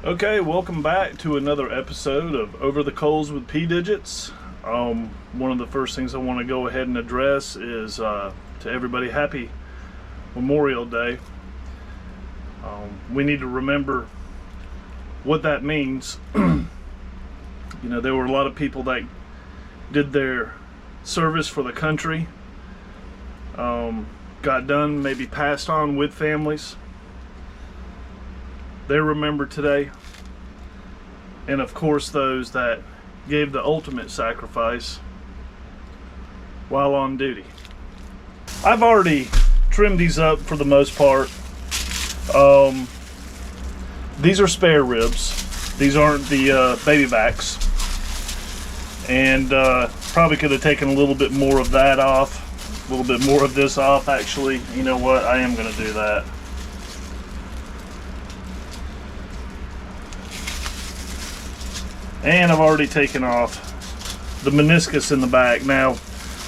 Okay, welcome back to another episode of Over the Coals with P Digits. One of the first things I want to go ahead and address is to everybody, happy Memorial Day. We need to remember what that means. You know, there were a lot of people that did their service for the country, got done, maybe passed on with families. They're remembered today. And of course, those that gave the ultimate sacrifice while on duty. I've already trimmed these up for the most part. These are spare ribs. These aren't the baby backs. And probably could have taken a little bit more of that off, a little bit more of this off actually. You know what? I am going to do that. And I've already taken off the meniscus in the back. Now,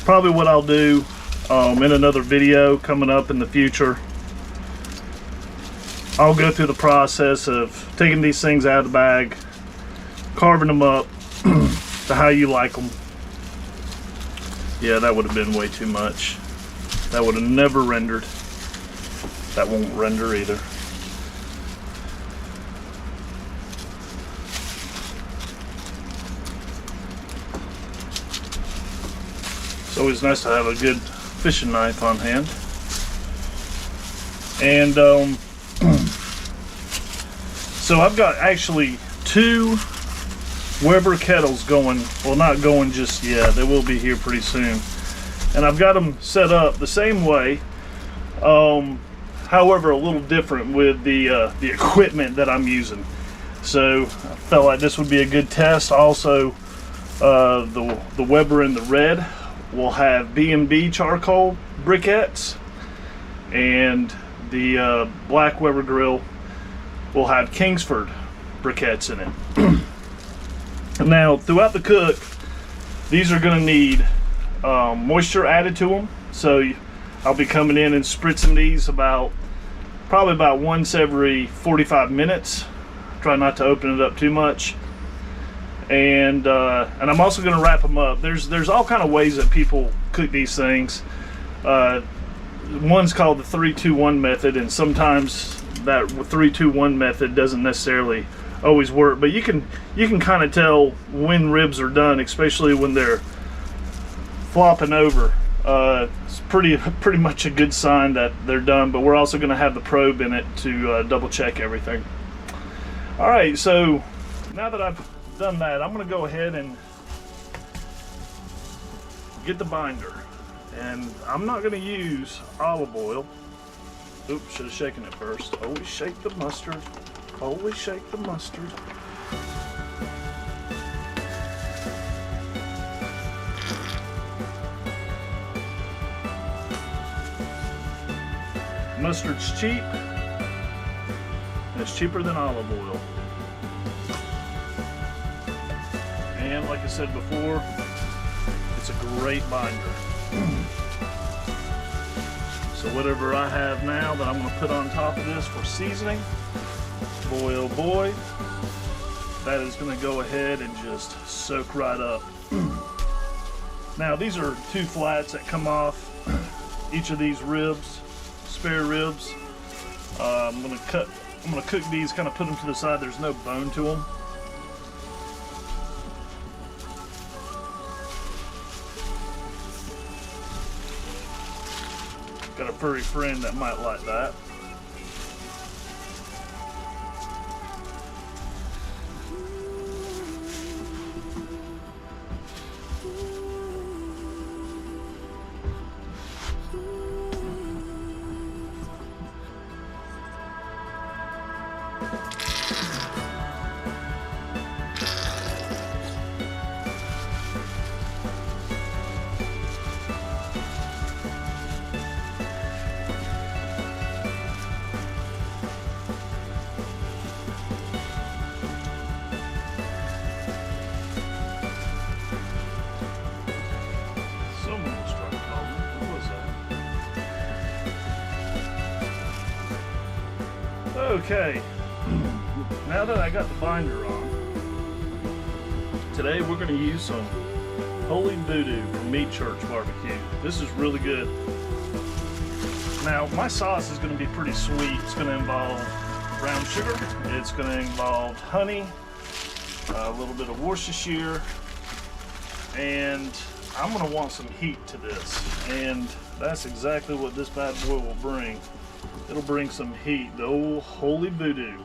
probably what I'll do in another video coming up in the future, I'll go through the process of taking these things out of the bag, carving them up to how you like them. Yeah, that would have been way too much. That would have never rendered. That won't render either. It's always nice to have a good fishing knife on hand. And so I've got actually two Weber kettles going. Well, not going just yet. They will be here pretty soon. And I've got them set up the same way. However, a little different with the equipment that I'm using. So I felt like this would be a good test. Also, the Weber in the red will have B&B charcoal briquettes, and the black Weber grill will have Kingsford briquettes in it. Now, throughout the cook, these are going to need moisture added to them. So I'll be coming in and spritzing these probably about once every 45 minutes. Try not to open it up too much. And I'm also going to wrap them up. There's all kind of ways that people cook these things. One's called the 3-2-1 method, and sometimes that 3-2-1 method doesn't necessarily always work. But you can kind of tell when ribs are done, especially when they're flopping over. It's pretty much a good sign that they're done. But we're also going to have the probe in it to double check everything. All right, so now that I've done that, I'm going to go ahead and get the binder, and I'm not going to use olive oil. Oops, should have shaken it first. Always shake the mustard. Always shake the mustard. Mustard's cheap, and it's cheaper than olive oil. And like I said before, it's a great binder. So whatever I have now that I'm going to put on top of this for seasoning, boy oh boy, that is going to go ahead and just soak right up. Now these are two flats that come off each of these ribs, spare ribs. I'm going to cook these, kind of put them to the side. There's no bone to them. Got a furry friend that might like that. Okay, now that I got the binder on, today we're going to use some Holy Voodoo from Meat Church Barbecue. This is really good. Now, my sauce is going to be pretty sweet. It's going to involve brown sugar. It's going to involve honey, a little bit of Worcestershire, and I'm going to want some heat to this. And that's exactly what this bad boy will bring. It'll bring some heat, the old Holy Voodoo.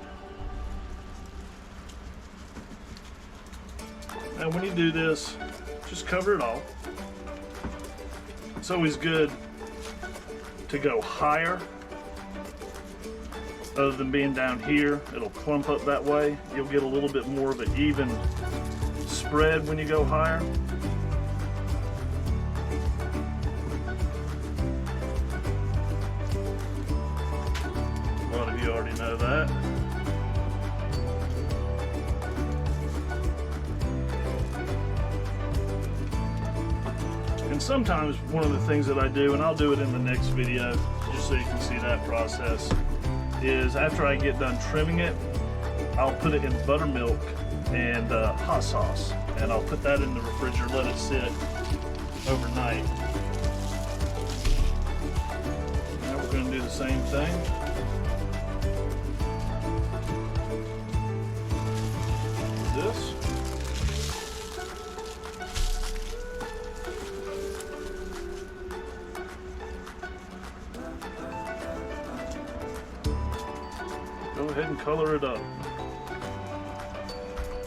Now when you do this, just cover it all. It's always good to go higher other than being down here. It'll clump up that way. You'll get a little bit more of an even spread when you go higher. A lot of you already know that. And sometimes one of the things that I do, and I'll do it in the next video just so you can see that process, is after I get done trimming it, I'll put it in buttermilk and hot sauce, and I'll put that in the refrigerator, let it sit overnight. Now we're going to do the same thing. This. Go ahead and color it up.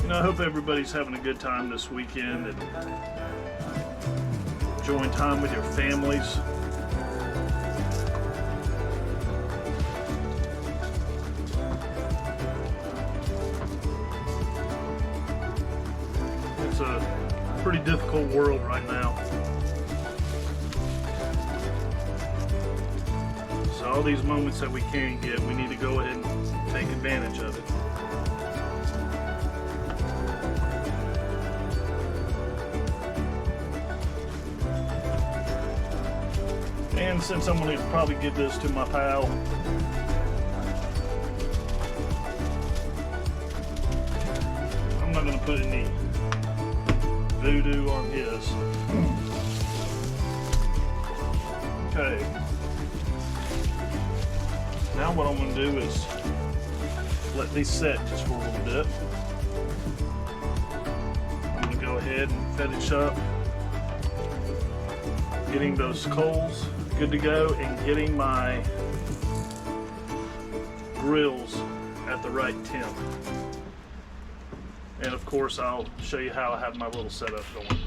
You know, I hope everybody's having a good time this weekend and enjoying time with your families. It's a pretty difficult world right now. So all these moments that we can get, we need to go ahead and take advantage of it. And since I'm going to probably give this to my pal, I'm not going to put any voodoo on his. Okay. Now what I'm going to do is let these set just for a little bit. I'm going to go ahead and finish up getting those coals good to go and getting my grills at the right temp. And of course I'll show you how I have my little setup going.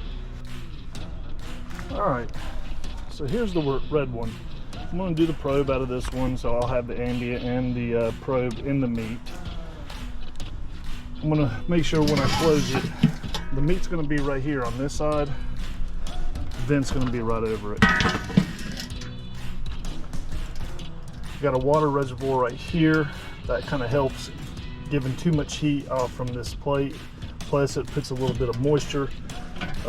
Alright, so here's the red one. I'm going to do the probe out of this one, so I'll have the ambient and the probe in the meat. I'm going to make sure when I close it, the meat's going to be right here on this side, vent's going to be right over it. Got a water reservoir right here that kind of helps giving too much heat off from this plate. Plus it puts a little bit of moisture.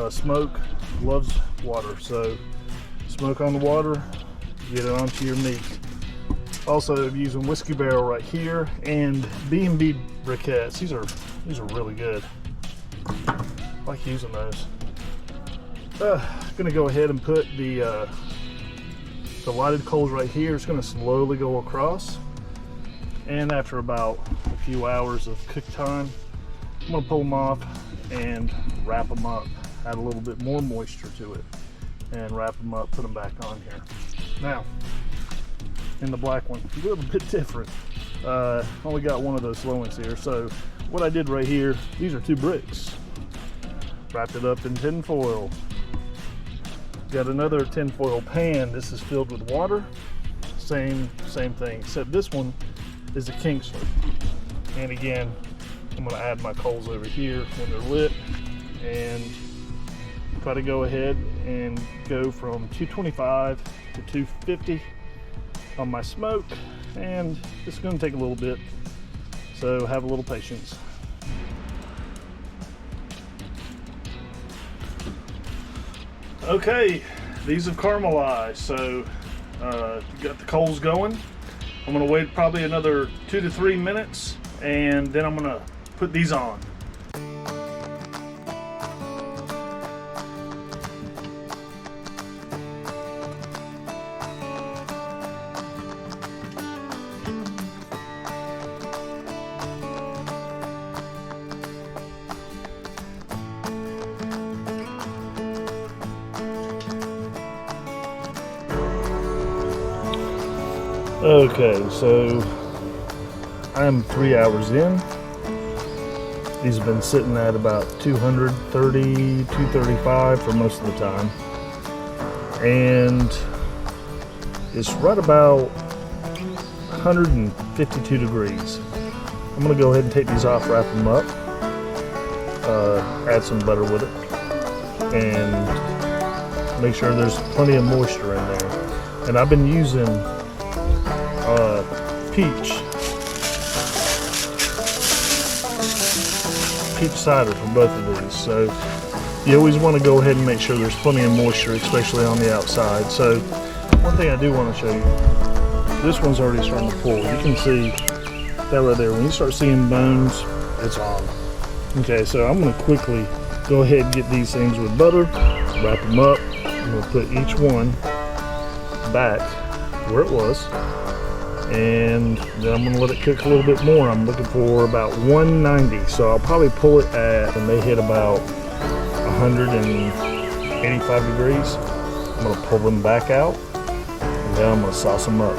Smoke loves water, so smoke on the water, get it onto your meat. Also, I'm using whiskey barrel right here and B&B briquettes. These are really good. I like using those. Gonna go ahead and put the lighted coals right here. It's gonna slowly go across, and after about a few hours of cook time, I'm gonna pull them off and wrap them up, add a little bit more moisture to it, and wrap them up, put them back on here. Now, in the black one, a little bit different. Only got one of those slow ones here. So what I did right here, these are 2 bricks. Wrapped it up in tin foil. Got another tin foil pan. This is filled with water. Same thing, except this one is a Kingsford. And again, I'm gonna add my coals over here when they're lit, and try to go ahead and go from 225 to 250 on my smoke, and it's going to take a little bit, so have a little patience. Okay, these have caramelized, so you got the coals going. I'm gonna wait probably another 2 to 3 minutes, and then I'm gonna put these on. Okay, so I'm 3 hours in. These have been sitting at about 230, 235 for most of the time. And it's right about 152 degrees. I'm gonna go ahead and take these off, wrap them up, add some butter with it, and make sure there's plenty of moisture in there. And I've been using peach cider for both of these. So you always want to go ahead and make sure there's plenty of moisture, especially on the outside. So one thing I do want to show you, this one's already starting to pull. You can see that right there. When you start seeing bones, it's on. Okay, so I'm going to quickly go ahead and get these things with butter, wrap them up. I'm going to put each one back where it was, and then I'm going to let it cook a little bit more. I'm looking for about 190, so I'll probably pull it at, and they hit about 185 degrees. I'm going to pull them back out, and then I'm going to sauce them up.